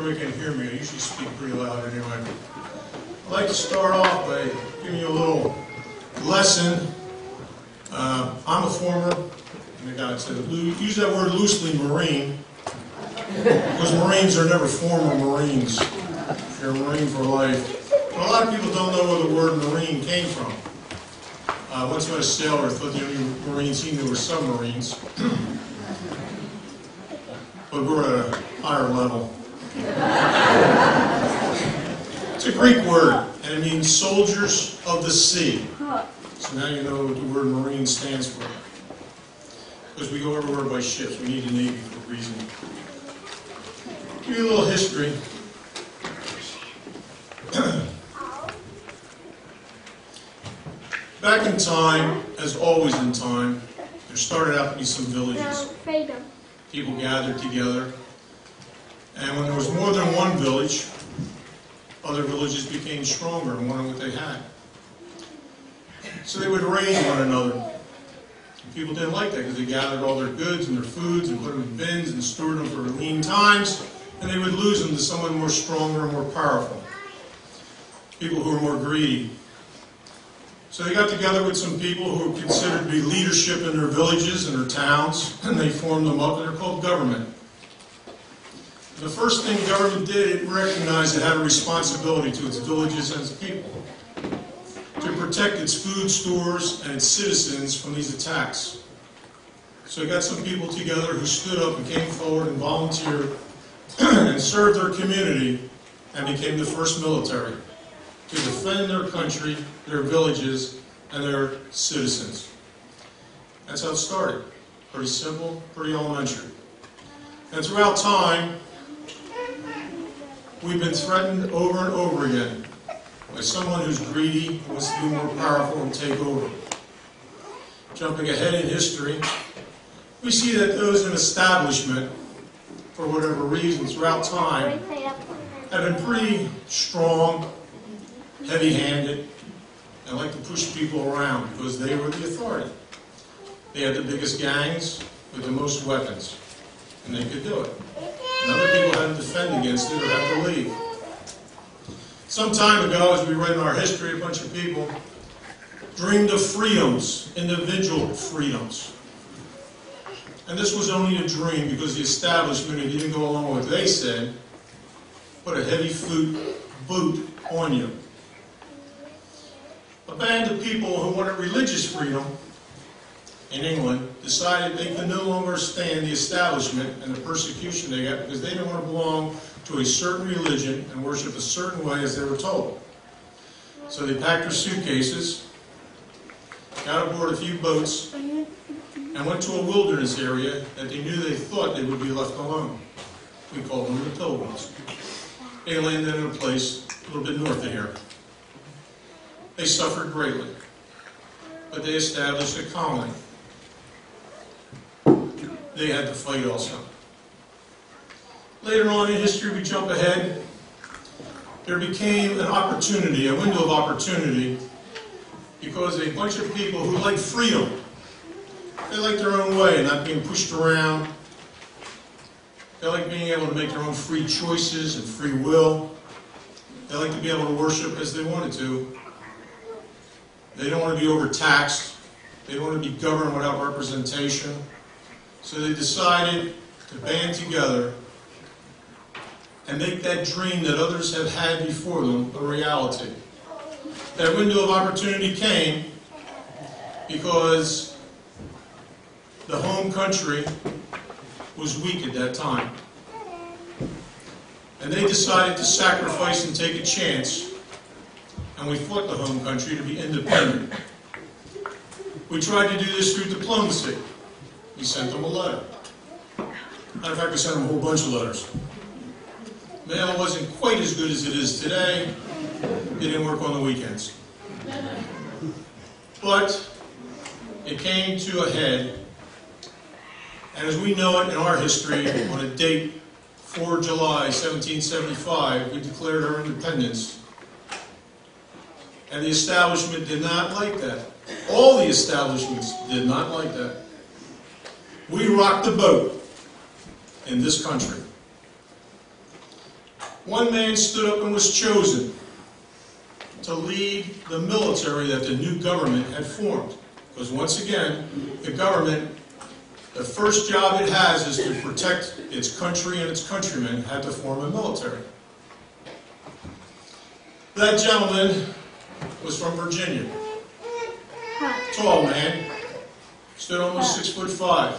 everybody can hear me. I usually speak pretty loud anyway. I'd like to start off by giving you a little lesson. I'm a former, use that word loosely, Marine, because Marines are never former Marines. You're a Marine for life. But a lot of people don't know where the word Marine came from. Once I met a sailor, thought the only Marines he knew were submarines. But we're at a higher level. It's a Greek word, and it means soldiers of the sea. So now you know what the word Marine stands for. Because we go everywhere by ships. We need a Navy for a reason. Give you a little history. Back in time, as always in time, there started out to be some villages. People gathered together. And when there was more than one village, other villages became stronger and wanted what they had. So they would raid one another. And people didn't like that because they gathered all their goods and their foods and put them in bins and stored them for lean times, and they would lose them to someone more stronger and more powerful. People who were more greedy. So they got together with some people who were considered to be leadership in their villages and their towns, and they formed them up, and they're called government. And the first thing government did, it recognized it had a responsibility to its villages and its people to protect its food stores and its citizens from these attacks. So it got some people together who stood up and came forward and volunteered and served their community and became the first military to defend their country, their villages, and their citizens. That's how it started. Pretty simple, pretty elementary. And throughout time, we've been threatened over and over again by someone who's greedy, who wants to be more powerful and take over. Jumping ahead in history, we see that those in establishment, for whatever reason, throughout time, have been pretty strong, heavy-handed, and like to push people around because they were the authority. They had the biggest gangs with the most weapons, and they could do it. And other people had to defend against it or have to leave. Some time ago, as we read in our history, a bunch of people dreamed of freedoms, individual freedoms. And this was only a dream because the establishment, if you didn't go along with what they said, put a heavy boot on you. A band of people who wanted religious freedom in England decided they could no longer stand the establishment and the persecution they got because they didn't want to belong to a certain religion and worship a certain way as they were told. So they packed their suitcases, got aboard a few boats, and went to a wilderness area that they thought they would be left alone. We call them the Pilgrims. They landed in a place a little bit north of here. They suffered greatly, but they established a colony. They had to fight also. Later on in history, we jump ahead, there became an opportunity, a window of opportunity, because a bunch of people who like freedom, they like their own way, not being pushed around. They like being able to make their own free choices and free will. They like to be able to worship as they wanted to. They don't want to be overtaxed. They don't want to be governed without representation. So they decided to band together and make that dream that others have had before them a reality. That window of opportunity came because the home country was weak at that time. And they decided to sacrifice and take a chance, and we fought the home country to be independent. We tried to do this through diplomacy. We sent them a letter. Matter of fact, we sent them a whole bunch of letters. Mail wasn't quite as good as it is today. It didn't work on the weekends. But it came to a head, and as we know it in our history, on a date 4 July 1775, we declared our independence. And the establishment did not like that. All the establishments did not like that. We rocked the boat in this country. one man stood up and was chosen to lead the military that the new government had formed. Because once again, the government, the first job it has is to protect its country and its countrymen, had to form a military. That gentleman was from Virginia. Tall man, stood almost 6'5".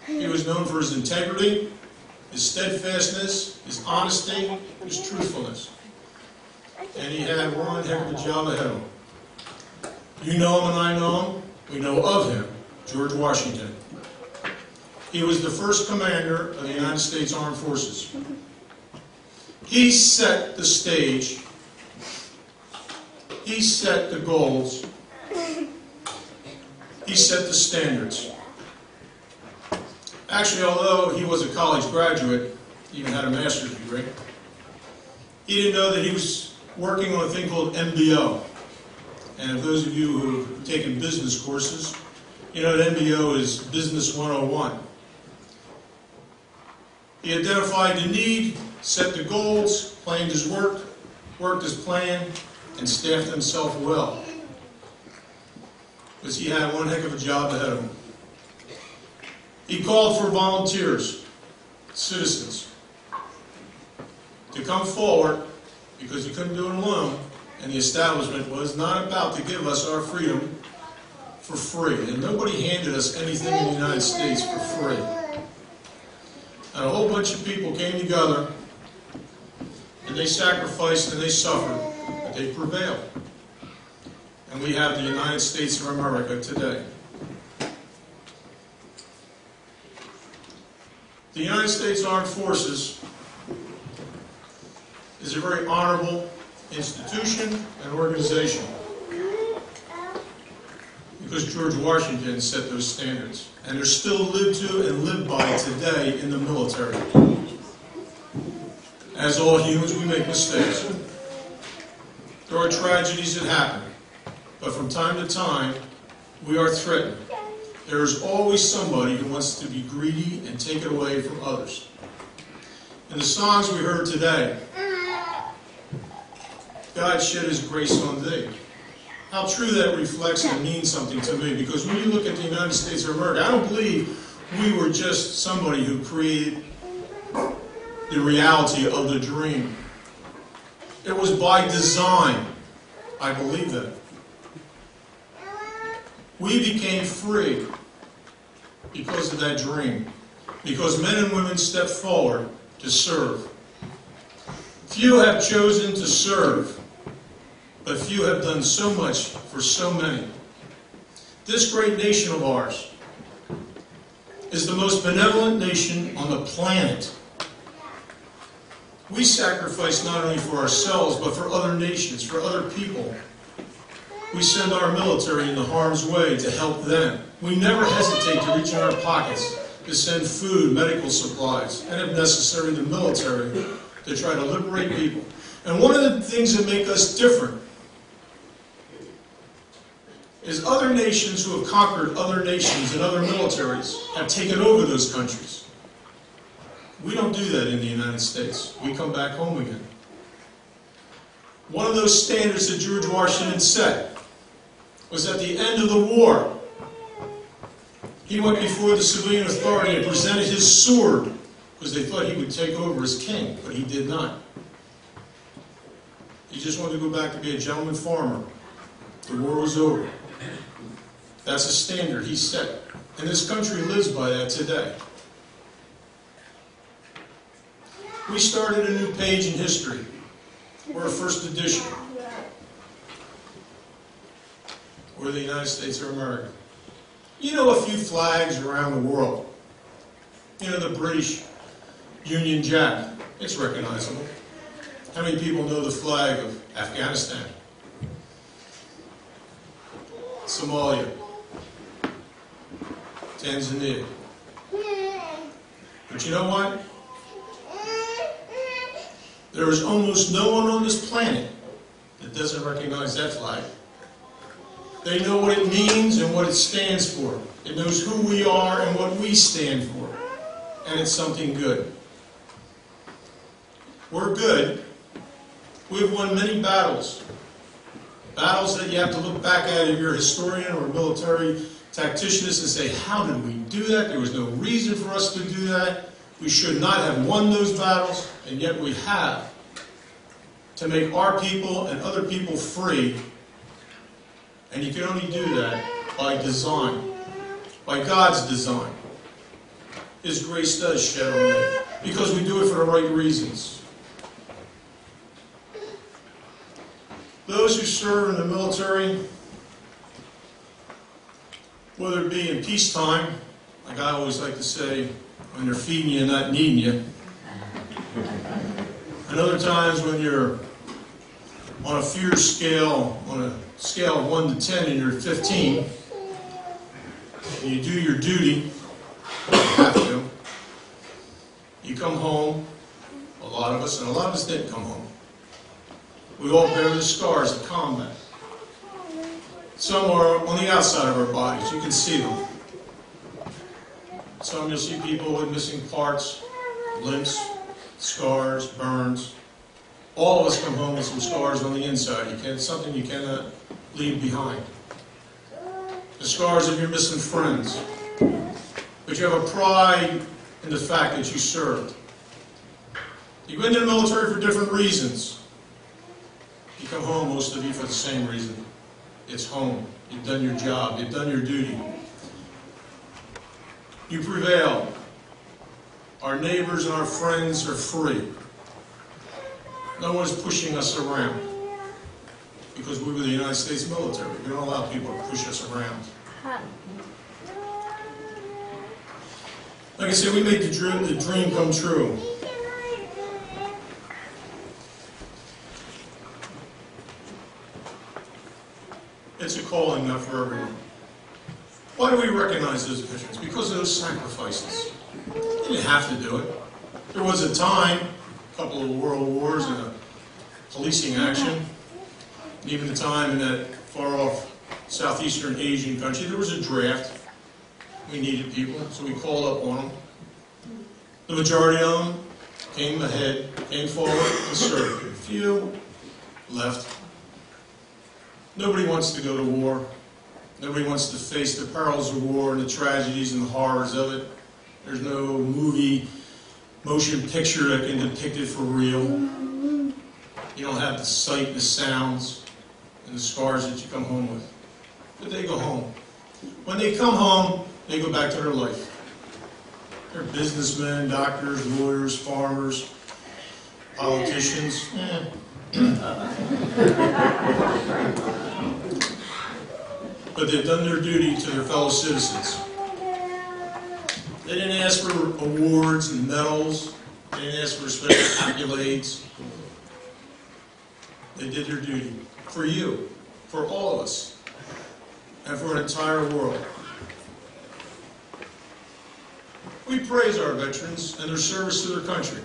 He was known for his integrity, his steadfastness, his honesty, his truthfulness. And he had one heck of a job ahead of him. You know him and I know him. We know of him, George Washington. He was the first commander of the United States Armed Forces. He set the stage. He set the goals. He set the standards. Actually, although he was a college graduate, he even had a master's degree, he didn't know that he was working on a thing called MBO. And if those of you who have taken business courses, you know that MBO is Business 101. He identified the need, set the goals, planned his work, worked his plan, and staffed himself well. Because he had one heck of a job ahead of him. He called for volunteers, citizens, to come forward because he couldn't do it alone, and the establishment was not about to give us our freedom for free. And nobody handed us anything in the United States for free. And a whole bunch of people came together, and they sacrificed and they suffered, but they prevailed. And we have the United States of America today. The United States Armed Forces is a very honorable institution and organization because George Washington set those standards, and they're still lived to and lived by today in the military. As all humans, we make mistakes. There are tragedies that happen, but from time to time, we are threatened. There is always somebody who wants to be greedy and take it away from others. In the songs we heard today, God shed His grace on thee. How true that reflects and means something to me, because when you look at the United States of America, I don't believe we were just somebody who created the reality of the dream. It was by design. I believe that. We became free because of that dream, because men and women stepped forward to serve. Few have chosen to serve, but few have done so much for so many. This great nation of ours is the most benevolent nation on the planet. We sacrifice not only for ourselves, but for other nations, for other people. We send our military into harm's way to help them. We never hesitate to reach in our pockets to send food, medical supplies, and if necessary, the military to try to liberate people. And one of the things that make us different is other nations who have conquered other nations and other militaries have taken over those countries. We don't do that in the United States. We come back home again. One of those standards that George Washington set was at the end of the war. He went before the civilian authority and presented his sword because they thought he would take over as king, but he did not. He just wanted to go back to be a gentleman farmer. The war was over. That's a standard he set. And this country lives by that today. We started a new page in history. We're a first edition. We're the United States of America. You know a few flags around the world. You know the British Union Jack. It's recognizable. How many people know the flag of Afghanistan? Somalia, Tanzania. But you know what? There is almost no one on this planet that doesn't recognize that flag. They know what it means and what it stands for. It knows who we are and what we stand for. And it's something good. We're good. We've won many battles. Battles that you have to look back at if you're a historian or a military tacticianist and say, how did we do that? There was no reason for us to do that. We should not have won those battles, and yet we have. To make our people and other people free. And you can only do that by design, by God's design. His grace does shed on me, because we do it for the right reasons. Those who serve in the military, whether it be in peacetime, like I always like to say, when they're feeding you and not needing you, and other times when you're on a fear scale, on a scale of 1 to 10 and you're 15, and you do your duty, you have to, you come home, a lot of us, and a lot of us didn't come home. We all bear the scars of combat. Some are on the outside of our bodies, you can see them. Some you'll see people with missing parts, limps, scars, burns. All of us come home with some scars on the inside. It's something you cannot leave behind. The scars of your missing friends. But you have a pride in the fact that you served. You go into the military for different reasons. You come home, most of you, for the same reason. It's home. You've done your job. You've done your duty. You prevail. Our neighbors and our friends are free. No one's pushing us around, because we were the United States military. We don't allow people to push us around. Like I said, we made the dream come true. It's a calling, not for everyone. Why do we recognize those veterans? Because of those sacrifices. They didn't have to do it. There was a time, a couple of world wars and a policing action, even the time in that far-off southeastern Asian country, there was a draft. We needed people, so we called up on them. The majority of them came ahead, came forward, and served. A few left. Nobody wants to go to war. Nobody wants to face the perils of war and the tragedies and the horrors of it. There's no movie, motion picture that can depict it for real. You don't have the sight, the sounds, and the scars that you come home with. But they go home. When they come home, they go back to their life. They're businessmen, doctors, lawyers, farmers, politicians. But they've done their duty to their fellow citizens. They didn't ask for awards and medals. They didn't ask for special accolades. They did their duty for you, for all of us, and for an entire world. We praise our veterans and their service to their country.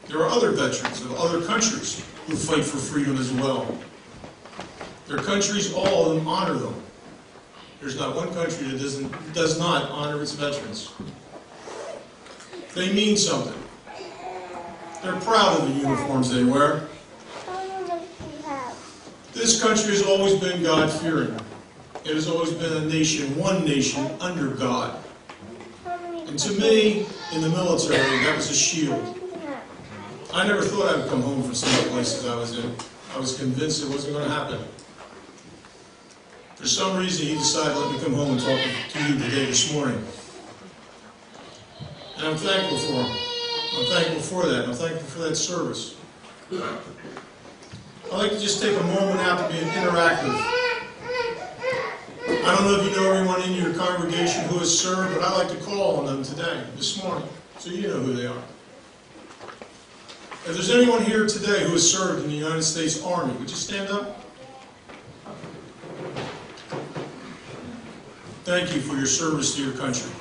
There are other veterans of other countries who fight for freedom as well. Their countries, all of them, honor them. There's not one country that does not honor its veterans. They mean something. They're proud of the uniforms they wear. This country has always been God-fearing. It has always been a nation, one nation, under God. And to me, in the military, that was a shield. I never thought I would come home from some of the places I was in. I was convinced it wasn't going to happen. For some reason, he decided to let me come home and talk to you today, this morning. And I'm thankful for him. I'm thankful for that. I'm thankful for that service. I'd like to just take a moment out to be interactive. I don't know if you know everyone in your congregation who has served, but I'd like to call on them today, this morning, so you know who they are. If there's anyone here today who has served in the United States Army, would you stand up? Thank you for your service to your country.